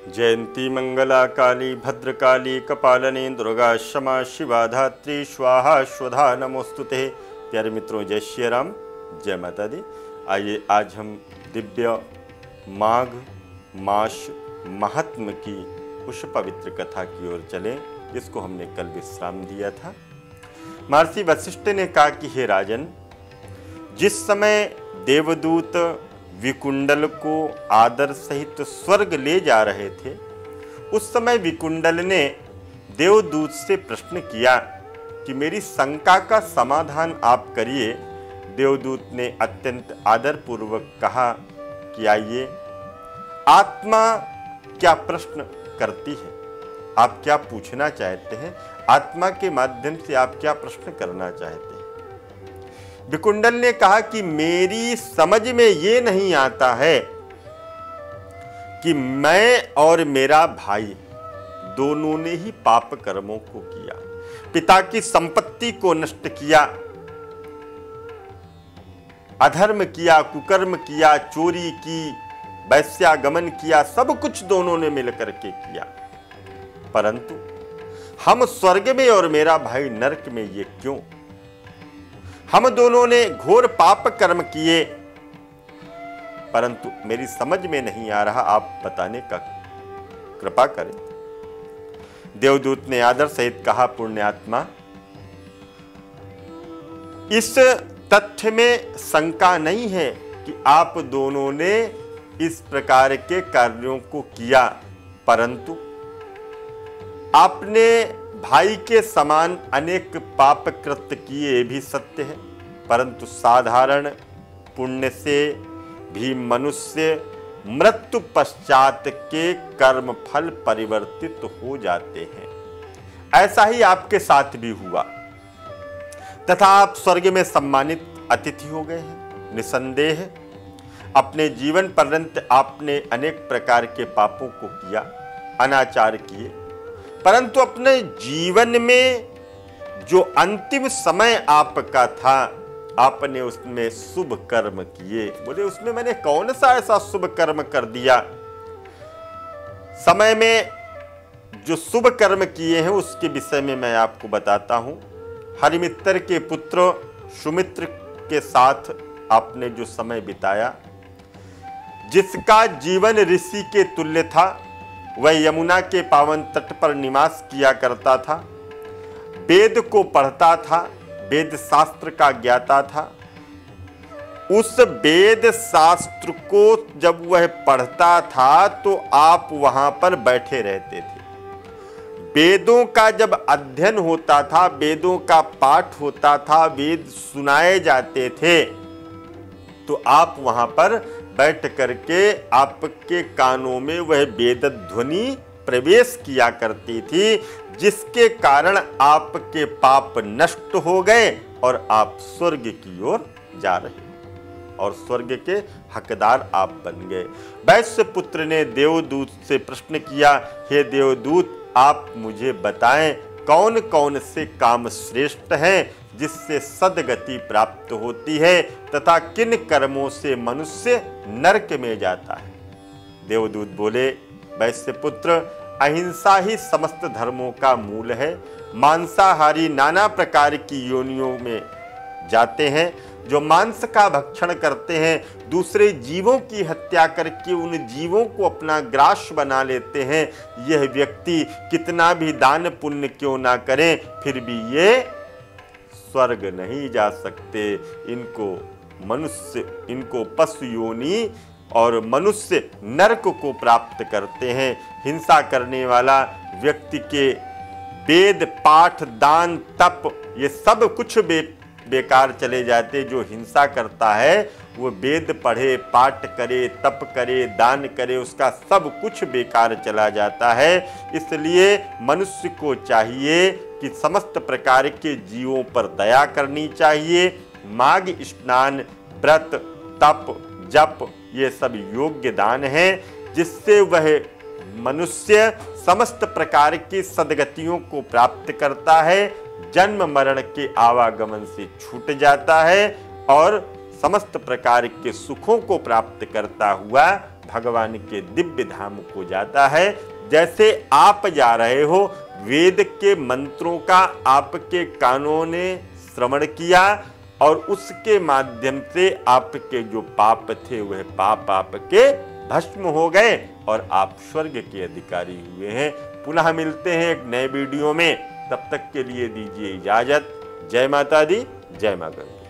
जयंती मंगला काली भद्रकाली कपालनी दुर्गा क्षमा शिवा धात्री स्वाहा स्वधा नमोस्तुते। प्यारे मित्रों, जय श्री राम, जय माता दी। आइए आज हम दिव्य माघ मास महात्म की उस पवित्र कथा की ओर चलें जिसको हमने कल विश्राम दिया था। महर्षि वशिष्ठ ने कहा कि हे राजन, जिस समय देवदूत विकुंडल को आदर सहित स्वर्ग ले जा रहे थे, उस समय विकुंडल ने देवदूत से प्रश्न किया कि मेरी शंका का समाधान आप करिए। देवदूत ने अत्यंत आदरपूर्वक कहा कि आइए, आत्मा क्या प्रश्न करती है, आप क्या पूछना चाहते हैं, आत्मा के माध्यम से आप क्या प्रश्न करना चाहते हैं। विकुंडल ने कहा कि मेरी समझ में ये नहीं आता है कि मैं और मेरा भाई दोनों ने ही पाप कर्मों को किया, पिता की संपत्ति को नष्ट किया, अधर्म किया, कुकर्म किया, चोरी की, वैश्यागमन किया, सब कुछ दोनों ने मिलकर के किया। परंतु हम स्वर्ग में और मेरा भाई नरक में, ये क्यों? हम दोनों ने घोर पाप कर्म किए, परंतु मेरी समझ में नहीं आ रहा, आप बताने का कृपा करें। देवदूत ने आदर सहित कहा, पुण्यात्मा, इस तथ्य में शंका नहीं है कि आप दोनों ने इस प्रकार के कार्यों को किया, परंतु आपने भाई के समान अनेक पाप कृत्य किए भी सत्य है, परंतु साधारण पुण्य से भी मनुष्य मृत्यु पश्चात के कर्म फल परिवर्तित हो जाते हैं। ऐसा ही आपके साथ भी हुआ तथा आप स्वर्ग में सम्मानित अतिथि हो गए हैं। निसंदेह अपने जीवन पर्यंत आपने अनेक प्रकार के पापों को किया, अनाचार किए, परंतु अपने जीवन में जो अंतिम समय आपका था, आपने उसमें शुभ कर्म किए। बोले, उसमें मैंने कौन सा ऐसा शुभ कर्म कर दिया? समय में जो शुभ कर्म किए हैं उसके विषय में मैं आपको बताता हूं। हरिमित्र के पुत्र सुमित्र के साथ आपने जो समय बिताया, जिसका जीवन ऋषि के तुल्य था, वह यमुना के पावन तट पर निवास किया करता था, वेद को पढ़ता था, वेद शास्त्र का ज्ञाता था। उस वेद शास्त्र को जब वह पढ़ता था तो आप वहां पर बैठे रहते थे। वेदों का जब अध्ययन होता था, वेदों का पाठ होता था, वेद सुनाए जाते थे, तो आप वहां पर बैठ करके आपके कानों में वह वेद ध्वनि प्रवेश किया करती थी, जिसके कारण आपके पाप नष्ट हो गए और आप स्वर्ग की ओर जा रहे और स्वर्ग के हकदार आप बन गए। वैश्य पुत्र ने देवदूत से प्रश्न किया, हे देवदूत, आप मुझे बताएं कौन कौन से काम श्रेष्ठ हैं जिससे सद्गति प्राप्त होती है तथा किन कर्मों से मनुष्य नरक में जाता है। देवदूत बोले, वैश्य पुत्र, अहिंसा ही समस्त धर्मों का मूल है। मांसाहारी नाना प्रकार की योनियों में जाते हैं। जो मांस का भक्षण करते हैं, दूसरे जीवों की हत्या करके उन जीवों को अपना ग्रास बना लेते हैं, यह व्यक्ति कितना भी दान पुण्य क्यों ना करें, फिर भी ये स्वर्ग नहीं जा सकते। इनको पशु योनि और मनुष्य नरक को प्राप्त करते हैं। हिंसा करने वाला व्यक्ति के वेद पाठ दान तप ये सब कुछ बेकार चले जाते। जो हिंसा करता है वो वेद पढ़े, पाठ करे, तप करे, दान करे, उसका सब कुछ बेकार चला जाता है। इसलिए मनुष्य को चाहिए कि समस्त प्रकार के जीवों पर दया करनी चाहिए। माघ स्नान, व्रत, तप, जप ये सब योग्य दान हैं, जिससे वह मनुष्य समस्त प्रकार की सद्गतियों को प्राप्त करता है, जन्म मरण के आवागमन से छूट जाता है और समस्त प्रकार के सुखों को प्राप्त करता हुआ भगवान के दिव्य धाम को जाता है। जैसे आप जा रहे हो, वेद के मंत्रों का आपके कानों ने श्रवण किया और उसके माध्यम से आपके जो पाप थे वह पाप आपके भस्म हो गए और आप स्वर्ग के अधिकारी हुए हैं। पुनः मिलते हैं एक नए वीडियो में, तब तक के लिए दीजिए इजाजत। जय माता दी, जय मां गंगा।